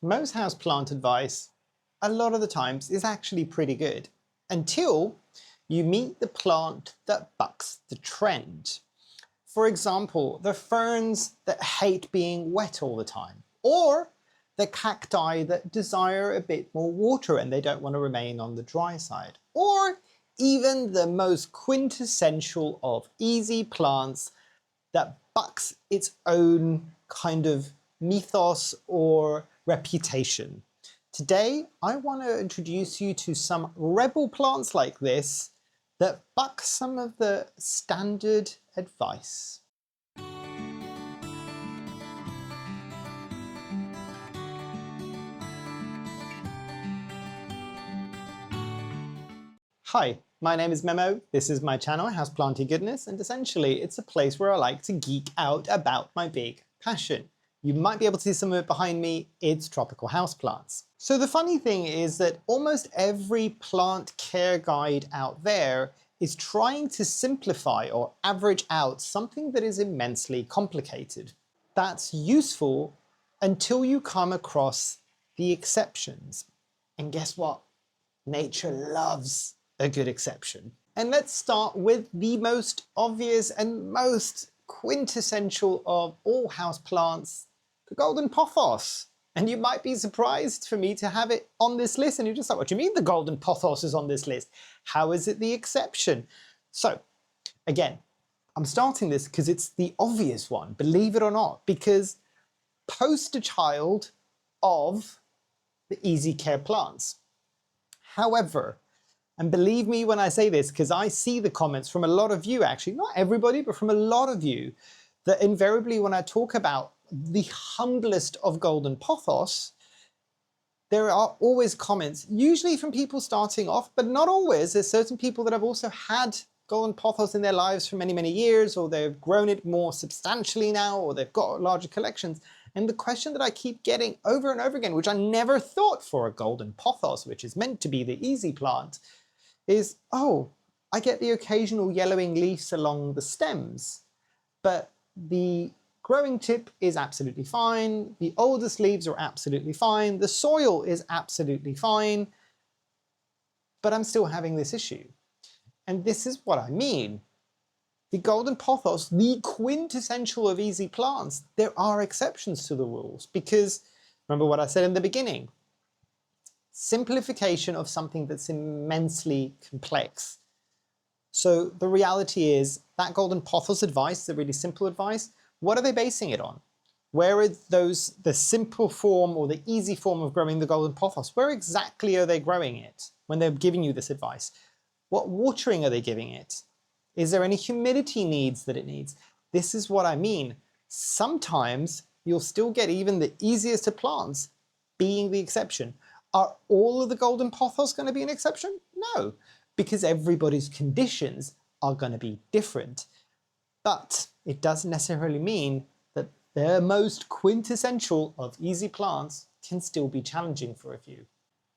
Most houseplant advice, a lot of the times, is actually pretty good until you meet the plant that bucks the trend. For example, the ferns that hate being wet all the time, or the cacti that desire a bit more water and they don't want to remain on the dry side, or even the most quintessential of easy plants that bucks its own kind of mythos or reputation. Today, I want to introduce you to some rebel plants like this that buck some of the standard advice. Hi, my name is Memo, this is my channel Houseplantygoodness, and essentially it's a place where I like to geek out about my big passion. You might be able to see some of it behind me, it's tropical houseplants. So the funny thing is that almost every plant care guide out there is trying to simplify or average out something that is immensely complicated. That's useful until you come across the exceptions. And guess what? Nature loves a good exception. And let's start with the most obvious and most quintessential of all houseplants, the golden pothos. And you might be surprised for me to have it on this list, and you're just like, what do you mean the golden pothos is on this list? How is it the exception? So again, I'm starting this because it's the obvious one, believe it or not, because poster child of the easy care plants. However, and believe me when I say this, because I see the comments from a lot of you, actually, not everybody, but from a lot of you, that invariably when I talk about the humblest of golden pothos, there are always comments, usually from people starting off, but not always. There's certain people that have also had golden pothos in their lives for many, many years, or they've grown it more substantially now, or they've got larger collections. And the question that I keep getting over and over again, which I never thought for a golden pothos, which is meant to be the easy plant, is, oh, I get the occasional yellowing leaves along the stems, but the growing tip is absolutely fine, the oldest leaves are absolutely fine, the soil is absolutely fine, but I'm still having this issue. And this is what I mean. The golden pothos, the quintessential of easy plants, there are exceptions to the rules, because remember what I said in the beginning, simplification of something that's immensely complex. So the reality is that golden pothos advice, the really simple advice, what are they basing it on? Where are the simple form or the easy form of growing the golden pothos? Where exactly are they growing it when they're giving you this advice? What watering are they giving it? Is there any humidity needs that it needs? This is what I mean. Sometimes you'll still get even the easiest of plants being the exception. Are all of the golden pothos going to be an exception? No, because everybody's conditions are going to be different. But it doesn't necessarily mean that the most quintessential of easy plants can still be challenging for a few.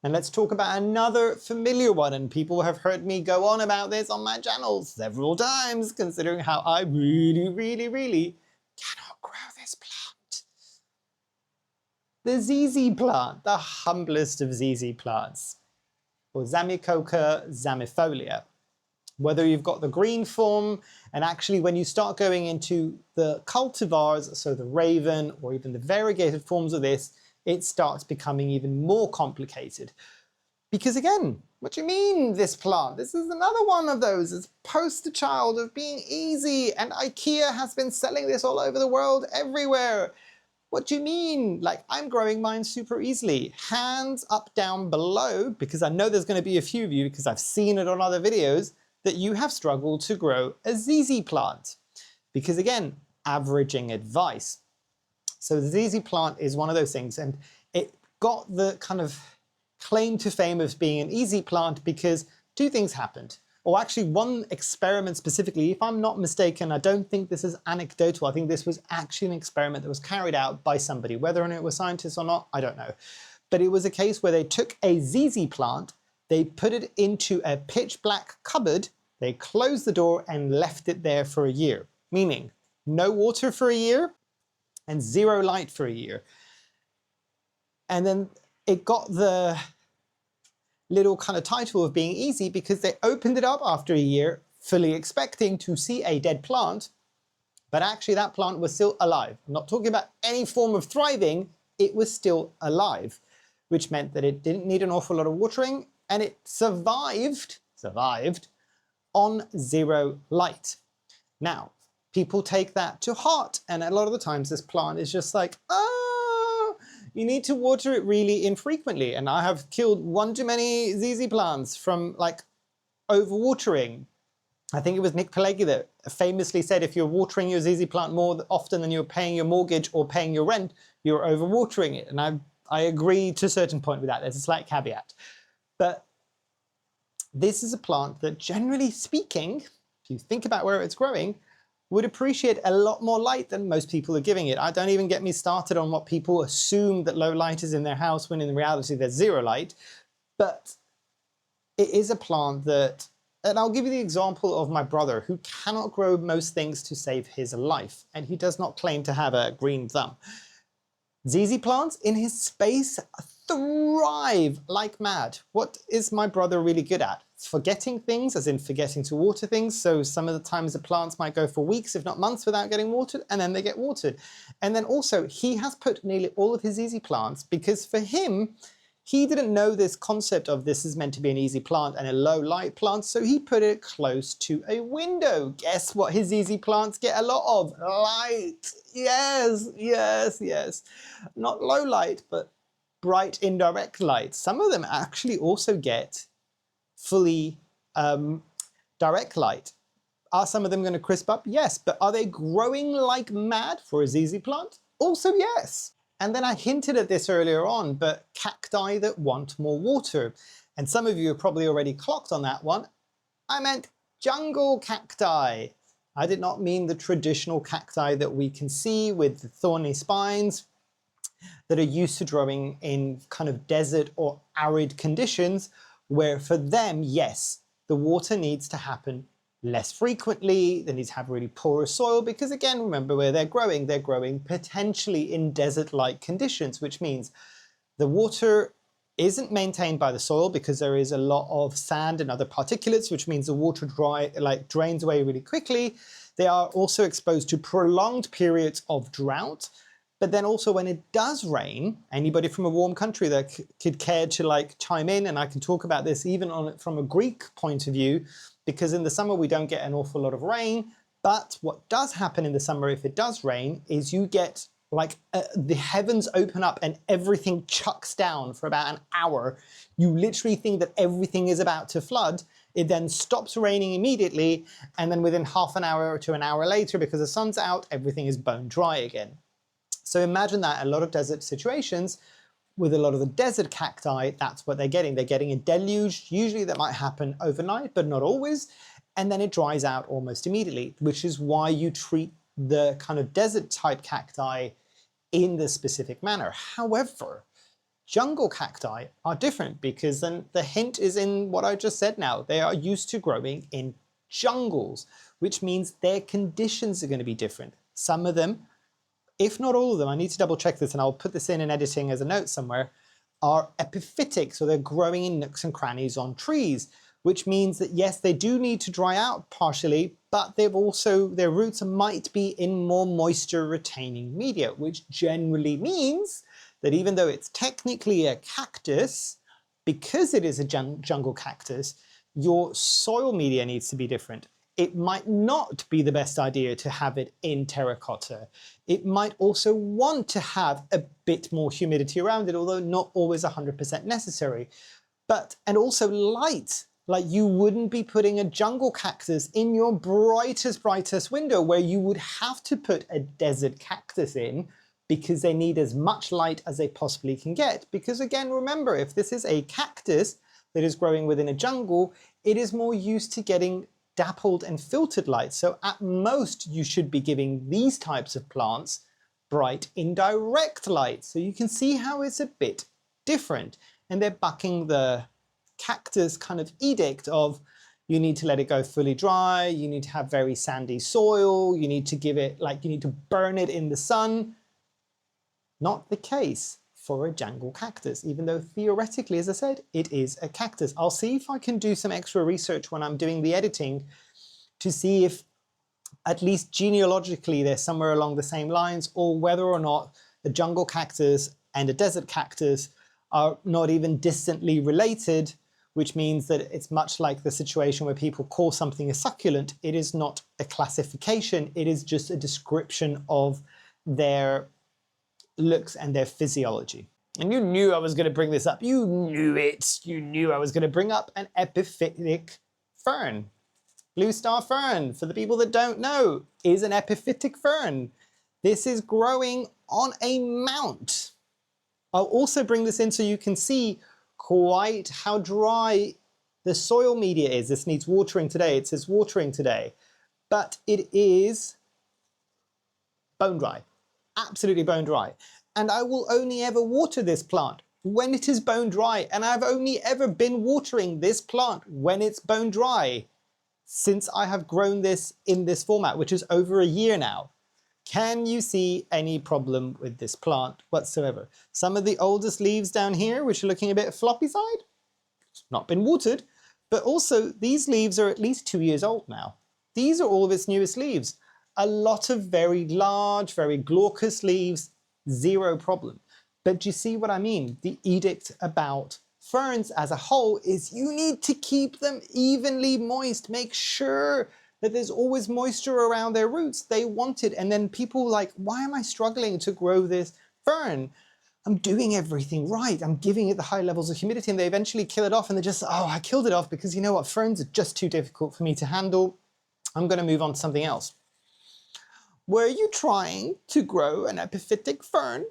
And let's talk about another familiar one, and people have heard me go on about this on my channel several times, considering how I really cannot grow this plant. The ZZ plant, the humblest of ZZ plants, or Zamioculca zamifolia. Whether you've got the green form, and actually when you start going into the cultivars, so the raven or even the variegated forms of this, it starts becoming even more complicated. Because again, what do you mean this plant? This is another one of those. It's poster child of being easy, and IKEA has been selling this all over the world everywhere. What do you mean? Like, I'm growing mine super easily. Hands up down below, because I know there's going to be a few of you, because I've seen it on other videos, that you have struggled to grow a ZZ plant. Because again, averaging advice. So the ZZ plant is one of those things, and it got the kind of claim to fame of being an easy plant because two things happened. Or actually one experiment specifically, if I'm not mistaken, I don't think this is anecdotal, I think this was actually an experiment that was carried out by somebody. Whether or not it was scientists or not, I don't know. But it was a case where they took a ZZ plant, they put it into a pitch black cupboard, they closed the door and left it there for a year. Meaning, no water for a year, and zero light for a year. And then it got the little kind of title of being easy because they opened it up after a year, fully expecting to see a dead plant, but actually that plant was still alive. I'm not talking about any form of thriving, it was still alive, which meant that it didn't need an awful lot of watering and it survived on 0 light. Now, people take that to heart, and a lot of the times this plant is just like, oh, you need to water it really infrequently. And I have killed one too many ZZ plants from like overwatering. I think it was Nick Pileggi that famously said if you're watering your ZZ plant more often than you're paying your mortgage or paying your rent, you're overwatering it. And I agree to a certain point with that. There's a slight caveat. But this is a plant that, generally speaking, if you think about where it's growing, would appreciate a lot more light than most people are giving it. I don't even get me started on what people assume that low light is in their house when in reality there's 0 light. But it is a plant that, and I'll give you the example of my brother who cannot grow most things to save his life, and he does not claim to have a green thumb. ZZ plants in his space thrive like mad. What is my brother really good at? Forgetting things, as in forgetting to water things. So some of the times the plants might go for weeks, if not months, without getting watered, and then they get watered. And then also he has put nearly all of his ZZ plants, because for him, he didn't know this concept of this is meant to be an easy plant and a low light plant, so he put it close to a window. Guess what his ZZ plants get a lot of? Light. Yes, yes, yes. Not low light, but bright indirect light. Some of them actually also get fully direct light. Are some of them going to crisp up? Yes, but are they growing like mad for a ZZ plant? Also yes. And then I hinted at this earlier on, but cacti that want more water. And some of you have probably already clocked on that one. I meant jungle cacti. I did not mean the traditional cacti that we can see with the thorny spines that are used to growing in kind of desert or arid conditions, where for them, yes, the water needs to happen less frequently. They need to have really porous soil because, again, remember where they're growing potentially in desert-like conditions, which means the water isn't maintained by the soil because there is a lot of sand and other particulates, which means the water drains away really quickly. They are also exposed to prolonged periods of drought. But then also when it does rain, anybody from a warm country that could care to chime in, and I can talk about this even from a Greek point of view, because in the summer we don't get an awful lot of rain. But what does happen in the summer if it does rain is you get the heavens open up and everything chucks down for about an hour. You literally think that everything is about to flood. It then stops raining immediately, and then within half an hour to an hour later, because the sun's out, everything is bone dry again. So imagine that a lot of desert situations with a lot of the desert cacti, that's what they're getting. They're getting a deluge, usually that might happen overnight, but not always. And then it dries out almost immediately, which is why you treat the kind of desert type cacti in this specific manner. However, jungle cacti are different because then the hint is in what I just said now. They are used to growing in jungles, which means their conditions are going to be different. Some of them, if not all of them, I need to double check this and I'll put this in editing as a note somewhere, are epiphytic, so they're growing in nooks and crannies on trees, which means that yes, they do need to dry out partially, but their roots might be in more moisture retaining media, which generally means that even though it's technically a cactus, because it is a jungle cactus, your soil media needs to be different. It might not be the best idea to have it in terracotta. It might also want to have a bit more humidity around it, although not always 100% necessary. And also light. Like you wouldn't be putting a jungle cactus in your brightest window where you would have to put a desert cactus in because they need as much light as they possibly can get. Because again, remember, if this is a cactus that is growing within a jungle, it is more used to getting dappled and filtered light. So at most you should be giving these types of plants bright indirect light. So you can see how it's a bit different. And they're bucking the cactus kind of edict of you need to let it go fully dry, you need to have very sandy soil, you need to give it you need to burn it in the sun. Not the case for a jungle cactus, even though theoretically, as I said, it is a cactus. I'll see if I can do some extra research when I'm doing the editing to see if at least genealogically they're somewhere along the same lines, or whether or not a jungle cactus and a desert cactus are not even distantly related, which means that it's much like the situation where people call something a succulent. It is not a classification, it is just a description of their looks and their physiology. And you knew I was going to bring this up. You knew it. You knew I was going to bring up an epiphytic fern. Blue star fern, for the people that don't know, is an epiphytic fern. This is growing on a mount. I'll also bring this in so you can see quite how dry the soil media is. This needs watering today. It says watering today, but it is bone dry, absolutely bone dry. And I will only ever water this plant when it is bone dry. And I've only ever been watering this plant when it's bone dry since I have grown this in this format, which is over a year now. Can you see any problem with this plant whatsoever? Some of the oldest leaves down here, which are looking a bit floppy side, it's not been watered, but also these leaves are at least 2 years old now. These are all of its newest leaves. A lot of very large, very glaucous leaves, zero problem. But do you see what I mean? The edict about ferns as a whole is you need to keep them evenly moist. Make sure that there's always moisture around their roots. They want it. And then people like, why am I struggling to grow this fern? I'm doing everything right. I'm giving it the high levels of humidity, and they eventually kill it off and they're just, oh, I killed it off because you know what? Ferns are just too difficult for me to handle. I'm going to move on to something else. Were you trying to grow an epiphytic fern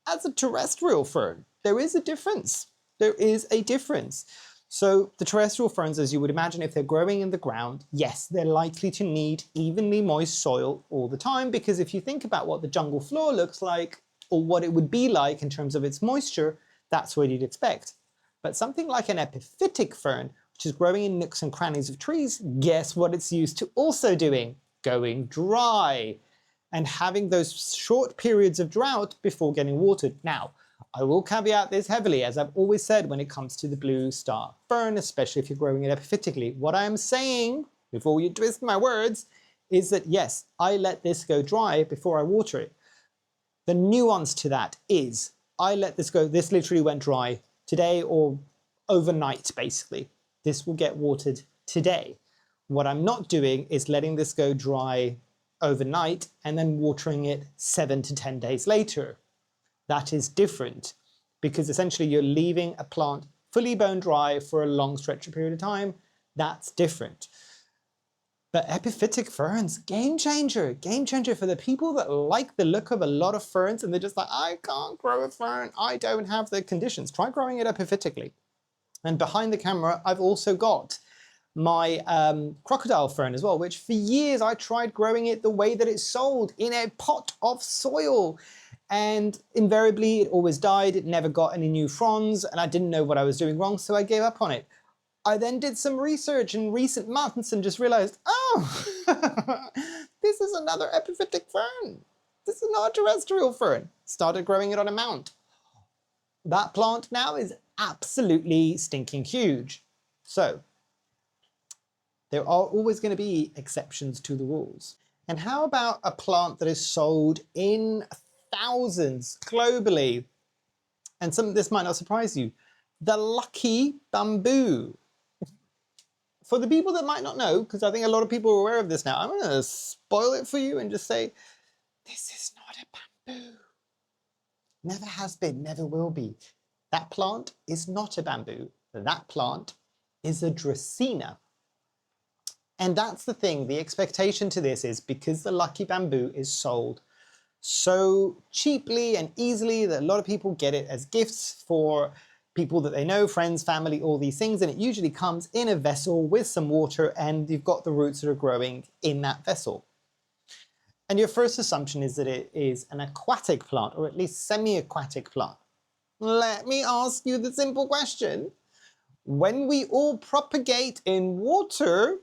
as a terrestrial fern? There is a difference. There is a difference. So the terrestrial ferns, as you would imagine, if they're growing in the ground, yes, they're likely to need evenly moist soil all the time, because if you think about what the jungle floor looks like, or what it would be like in terms of its moisture, that's what you'd expect. But something like an epiphytic fern, which is growing in nooks and crannies of trees, guess what it's used to also doing? Going dry and having those short periods of drought before getting watered. Now, I will caveat this heavily, as I've always said when it comes to the blue star fern, especially if you're growing it epiphytically. What I am saying, before you twist my words, is that yes, I let this go dry before I water it. The nuance to that is I let this go, this literally went dry today or overnight basically. This will get watered today. What I'm not doing is letting this go dry overnight and then watering it 7 to 10 days later. That is different, because essentially you're leaving a plant fully bone dry for a long stretch of period of time. That's different. But epiphytic ferns, game changer for the people that like the look of a lot of ferns and they're just like, I can't grow a fern, I don't have the conditions. Try growing it epiphytically. And behind the camera, I've also got my crocodile fern as well, which for years I tried growing it the way that it's sold, in a pot of soil. And invariably it always died, it never got any new fronds, and I didn't know what I was doing wrong, so I gave up on it. I then did some research in recent months and just realized, oh, this is another epiphytic fern. This is not a terrestrial fern. Started growing it on a mount. That plant now is absolutely stinking huge. So there are always going to be exceptions to the rules. And how about a plant that is sold in thousands globally? And this might not surprise you. The lucky bamboo. For the people that might not know, because I think a lot of people are aware of this now, I'm going to spoil it for you and just say, this is not a bamboo. Never has been, never will be. That plant is not a bamboo. That plant is a Dracaena. And that's the thing, the expectation to this is, because the lucky bamboo is sold so cheaply and easily that a lot of people get it as gifts for people that they know, friends, family, all these things, and it usually comes in a vessel with some water and you've got the roots that are growing in that vessel. And your first assumption is that it is an aquatic plant, or at least semi-aquatic plant. Let me ask you the simple question. When we all propagate in water,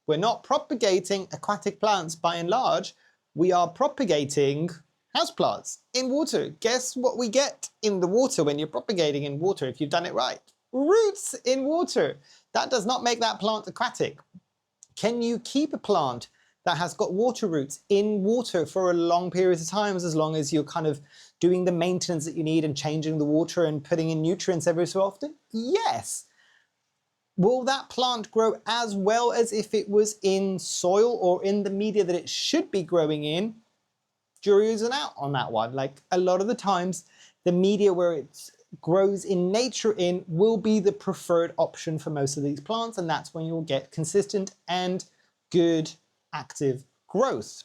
we're not propagating aquatic plants by and large, we are propagating Houseplants in water. Guess what we get in the water when you're propagating in water if you've done it right? Roots in water. That does not make that plant aquatic. Can you keep a plant that has got water roots in water for a long period of time, as long as you're kind of doing the maintenance that you need and changing the water and putting in nutrients every so often? Yes. Will that plant grow as well as if it was in soil or in the media that it should be growing in? Jury is out on that one. Like a lot of the times, the media where it grows in nature in will be the preferred option for most of these plants, and that's when you'll get consistent and good active growth.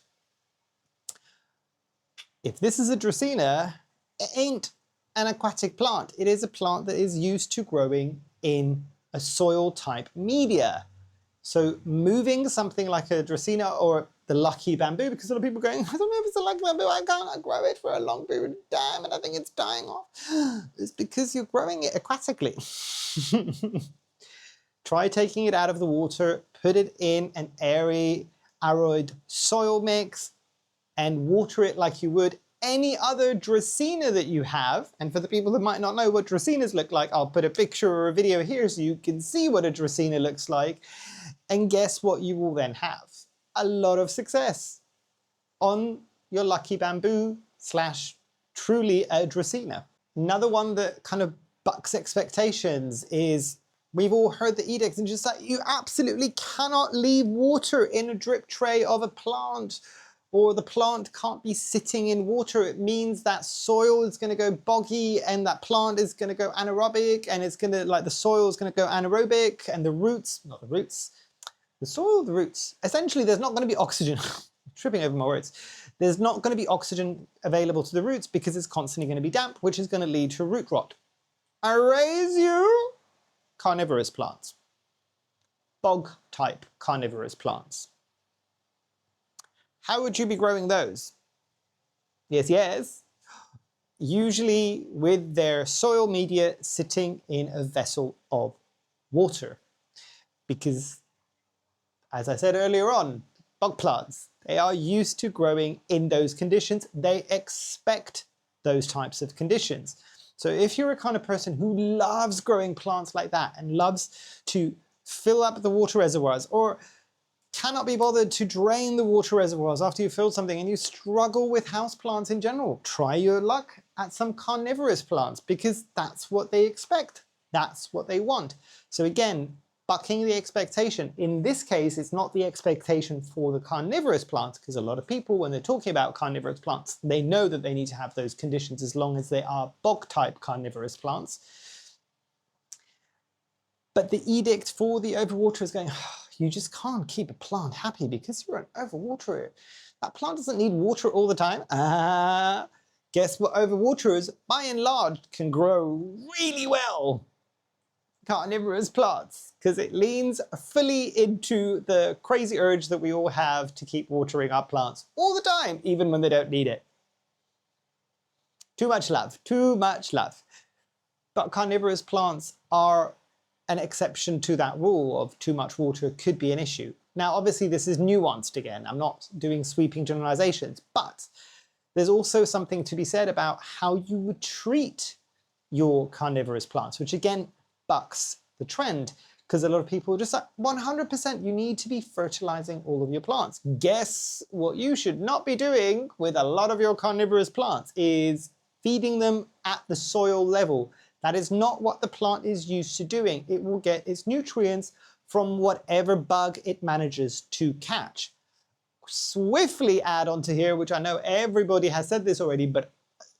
If this is a Dracaena, it ain't an aquatic plant. It is a plant that is used to growing in a soil type media. So moving something like a Dracaena or the lucky bamboo, because a lot of people are going, I don't know if it's a lucky bamboo, I can't grow it for a long period of time and I think it's dying off. It's because you're growing it aquatically. Try taking it out of the water, put it in an airy, arid soil mix and water it like you would any other Dracaena that you have. And for the people that might not know what Dracaenas look like, I'll put a picture or a video here so you can see what a Dracaena looks like. And guess what you will then have? A lot of success on your lucky bamboo / truly a Dracaena. Another one that kind of bucks expectations is we've all heard the edicts and just like, you absolutely cannot leave water in a drip tray of a plant, or the plant can't be sitting in water. It means that soil is going to go boggy and that plant is going to go anaerobic, and it's going to, like, the soil is going to go anaerobic, and the roots, not the roots, the soil, the roots, essentially there's not going to be oxygen. Tripping over my words. There's not going to be oxygen available to the roots because it's constantly going to be damp, which is going to lead to root rot. I raise you carnivorous plants, bog type carnivorous plants. How would you be growing those? Yes, yes. Usually with their soil media sitting in a vessel of water. Because, as I said earlier on, bog plants, they are used to growing in those conditions. They expect those types of conditions. So if you're a kind of person who loves growing plants like that and loves to fill up the water reservoirs, or cannot be bothered to drain the water reservoirs after you've filled something, and you struggle with houseplants in general, try your luck at some carnivorous plants, because that's what they expect. That's what they want. So again, bucking the expectation. In this case, it's not the expectation for the carnivorous plants, because a lot of people, when they're talking about carnivorous plants, they know that they need to have those conditions as long as they are bog type carnivorous plants. But the edict for the overwater is going, you just can't keep a plant happy because you're an overwaterer. That plant doesn't need water all the time. Guess what overwaterers, by and large, can grow really well? Carnivorous plants, because it leans fully into the crazy urge that we all have to keep watering our plants all the time, even when they don't need it. Too much love, too much love. But carnivorous plants are an exception to that rule of too much water could be an issue. Now, obviously this is nuanced again. I'm not doing sweeping generalizations, but there's also something to be said about how you would treat your carnivorous plants, which again bucks the trend, because a lot of people are just like, 100% you need to be fertilizing all of your plants. Guess what you should not be doing with a lot of your carnivorous plants is feeding them at the soil level. That is not what the plant is used to doing. It will get its nutrients from whatever bug it manages to catch. Swiftly add onto here, which I know everybody has said this already, but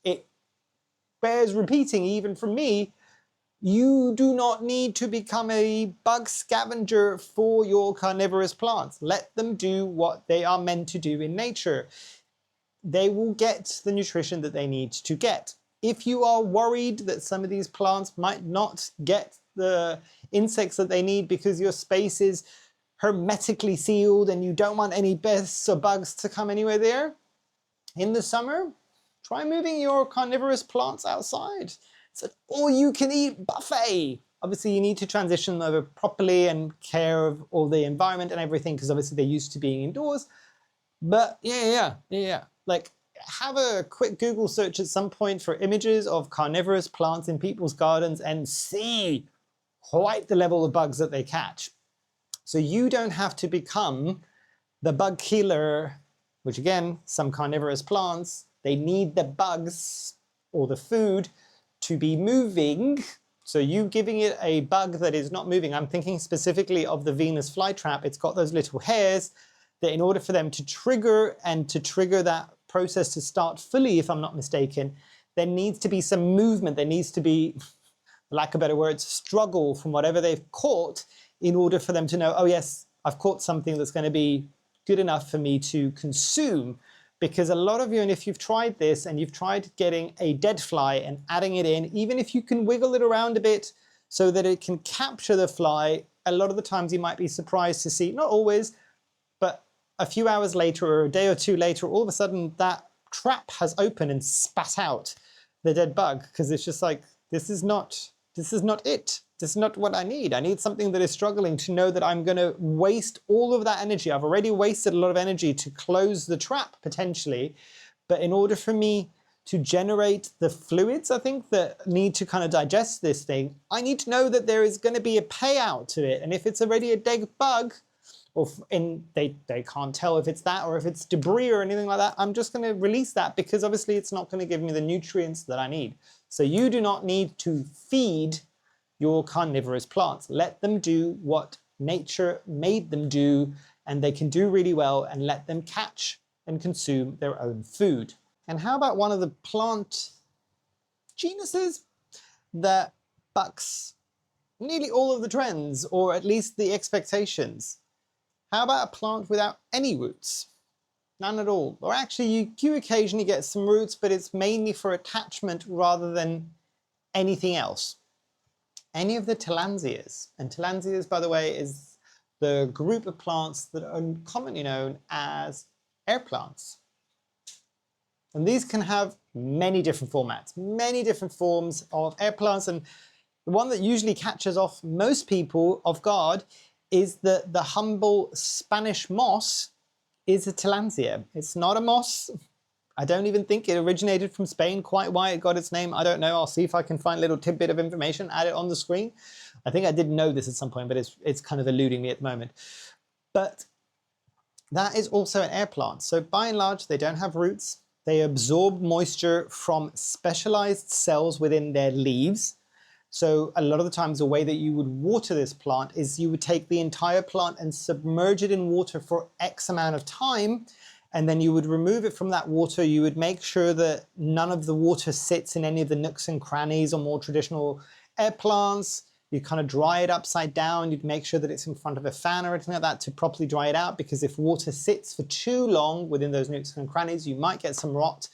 it bears repeating even from me, you do not need to become a bug scavenger for your carnivorous plants. Let them do what they are meant to do in nature. They will get the nutrition that they need to get. If you are worried that some of these plants might not get the insects that they need because your space is hermetically sealed and you don't want any pests or bugs to come anywhere there, in the summer, try moving your carnivorous plants outside. It's an all-you-can-eat buffet. Obviously, you need to transition them over properly and care of all the environment and everything, because obviously they're used to being indoors. But yeah. Like, have a quick Google search at some point for images of carnivorous plants in people's gardens and see quite the level of bugs that they catch. So you don't have to become the bug killer, which again, some carnivorous plants, they need the bugs or the food to be moving. So you giving it a bug that is not moving, I'm thinking specifically of the Venus flytrap. It's got those little hairs that in order for them to trigger and to trigger that process to start fully, if I'm not mistaken, there needs to be some movement. There needs to be, for lack of better words, struggle from whatever they've caught in order for them to know, oh yes, I've caught something that's going to be good enough for me to consume. Because a lot of you, and if you've tried this and you've tried getting a dead fly and adding it in, even if you can wiggle it around a bit so that it can capture the fly, a lot of the times you might be surprised to see, not always, but a few hours later or a day or two later, all of a sudden that trap has opened and spat out the dead bug, because it's just like, this is not it. This is not what I need. I need something that is struggling to know that I'm going to waste all of that energy. I've already wasted a lot of energy to close the trap potentially. But in order for me to generate the fluids, I think, that need to kind of digest this thing, I need to know that there is going to be a payout to it. And if it's already a dead bug, or they can't tell if it's that or if it's debris or anything like that, I'm just going to release that, because obviously it's not going to give me the nutrients that I need. So you do not need to feed your carnivorous plants. Let them do what nature made them do, and they can do really well, and let them catch and consume their own food. And how about one of the plant genuses that bucks nearly all of the trends, or at least the expectations? How about a plant without any roots? None at all. Or actually, you do occasionally get some roots, but it's mainly for attachment rather than anything else. Any of the Tillandsias. And Tillandsias, by the way, is the group of plants that are commonly known as air plants. And these can have many different formats, many different forms of air plants. And the one that usually catches off most people off guard is that the humble Spanish moss is a Tillandsia. It's not a moss. I don't even think it originated from Spain. Quite why it got its name, I don't know. I'll see if I can find a little tidbit of information, add it on the screen. I think I did know this at some point, but it's kind of eluding me at the moment. But that is also an air plant. So by and large, they don't have roots. They absorb moisture from specialized cells within their leaves. So a lot of the times the way that you would water this plant is you would take the entire plant and submerge it in water for X amount of time, and then you would remove it from that water. You would make sure that none of the water sits in any of the nooks and crannies or more traditional air plants. You kind of dry it upside down. You'd make sure that it's in front of a fan or anything like that to properly dry it out, because if water sits for too long within those nooks and crannies, you might get some rot.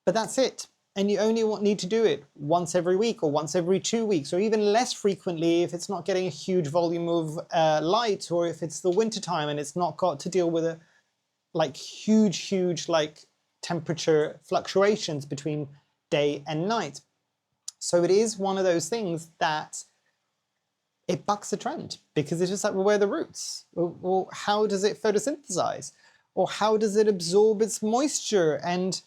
But that's it. And you only need to do it once every week or once every 2 weeks, or even less frequently if it's not getting a huge volume of light, or if it's the winter time and it's not got to deal with huge temperature fluctuations between day and night. So it is one of those things that it bucks the trend, because it's just like, well, where are the roots? Or how does it photosynthesize? Or how does it absorb its moisture? And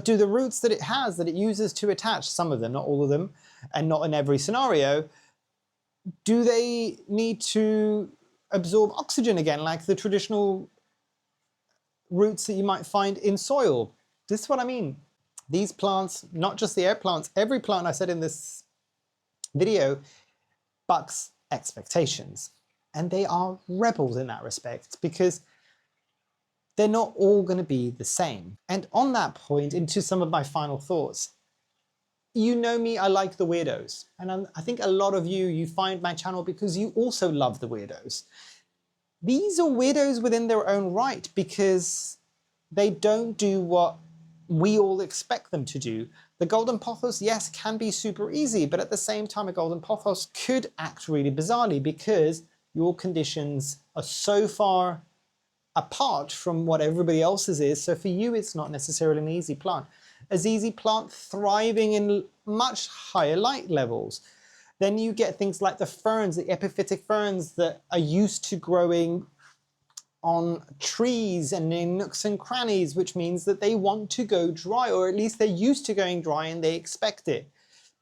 do the roots that it has, that it uses to attach, some of them, not all of them, and not in every scenario, do they need to absorb oxygen again, like the traditional roots that you might find in soil? This is what I mean. These plants, not just the air plants, every plant I said in this video bucks expectations. And they are rebels in that respect, because they're not all going to be the same. And on that point, into some of my final thoughts, you know me, I like the weirdos. And I think a lot of you find my channel because you also love the weirdos. These are weirdos within their own right, because they don't do what we all expect them to do. The golden pothos, yes, can be super easy, but at the same time, a golden pothos could act really bizarrely, because your conditions are so far apart from what everybody else's is. So for you, it's not necessarily an easy plant. A ZZ plant thriving in much higher light levels. Then you get things like the ferns, the epiphytic ferns that are used to growing on trees and in nooks and crannies, which means that they want to go dry, or at least they're used to going dry and they expect it.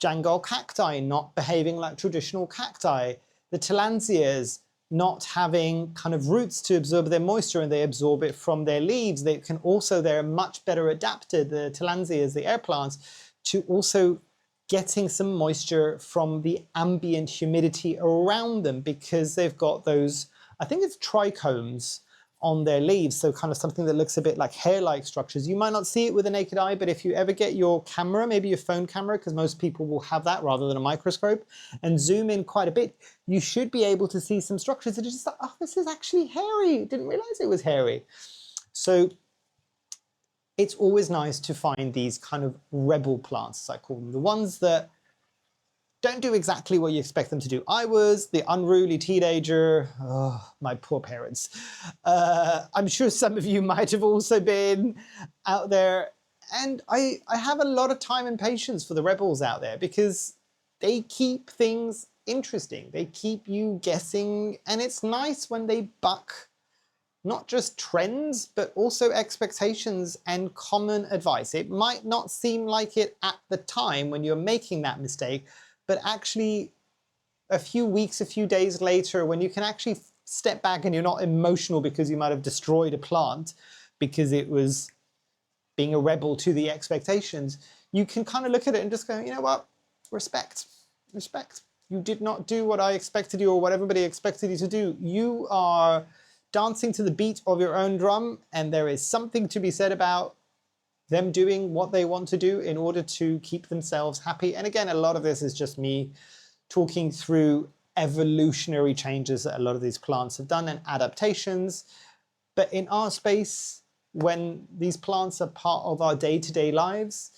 Jangol cacti not behaving like traditional cacti. The Tillandsias not having kind of roots to absorb their moisture and they absorb it from their leaves. They can also, they're much better adapted, the Tillandsias, the air plants, to also getting some moisture from the ambient humidity around them because they've got those, I think it's trichomes on their leaves, so kind of something that looks a bit like hair-like structures. You might not see it with the naked eye, but if you ever get your camera, maybe your phone camera, because most people will have that rather than a microscope, and zoom in quite a bit, you should be able to see some structures that are just like, oh, this is actually hairy. Didn't realize it was hairy. So it's always nice to find these kind of rebel plants, as I call them, the ones that don't do exactly what you expect them to do. I was the unruly teenager. Oh, my poor parents. I'm sure some of you might have also been out there. And I have a lot of time and patience for the rebels out there because they keep things interesting. They keep you guessing. And it's nice when they buck not just trends, but also expectations and common advice. It might not seem like it at the time when you're making that mistake, but actually a few weeks, a few days later, when you can actually step back and you're not emotional because you might have destroyed a plant because it was being a rebel to the expectations, you can kind of look at it and just go, you know what, respect, respect. You did not do what I expected you or what everybody expected you to do. You are dancing to the beat of your own drum, and there is something to be said about them doing what they want to do in order to keep themselves happy. And again, a lot of this is just me talking through evolutionary changes that a lot of these plants have done and adaptations. But in our space, when these plants are part of our day-to-day lives,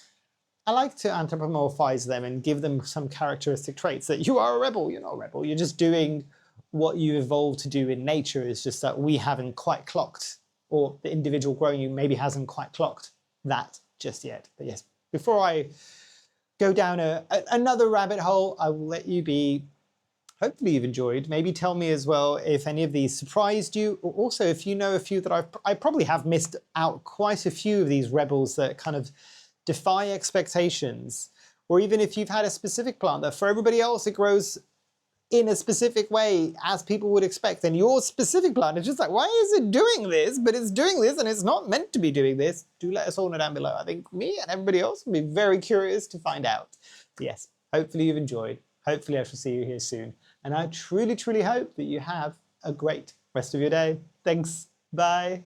I like to anthropomorphize them and give them some characteristic traits that you are a rebel, you're not a rebel, you're just doing what you evolved to do in nature. It's just that we haven't quite clocked, or the individual growing you maybe hasn't quite clocked that just yet. But yes, before I go down another rabbit hole, I will let you be. Hopefully you've enjoyed. Maybe tell me as well if any of these surprised you, or also if you know a few that I probably have missed out quite a few of these rebels that kind of defy expectations, or even if you've had a specific plant that for everybody else it grows in a specific way as people would expect, and your specific plant is just like, why is it doing this? But it's doing this and it's not meant to be doing this. Do let us all know down below. I think me and everybody else will be very curious to find out. Yes, hopefully you've enjoyed. Hopefully I shall see you here soon. And I truly, truly hope that you have a great rest of your day. Thanks. Bye.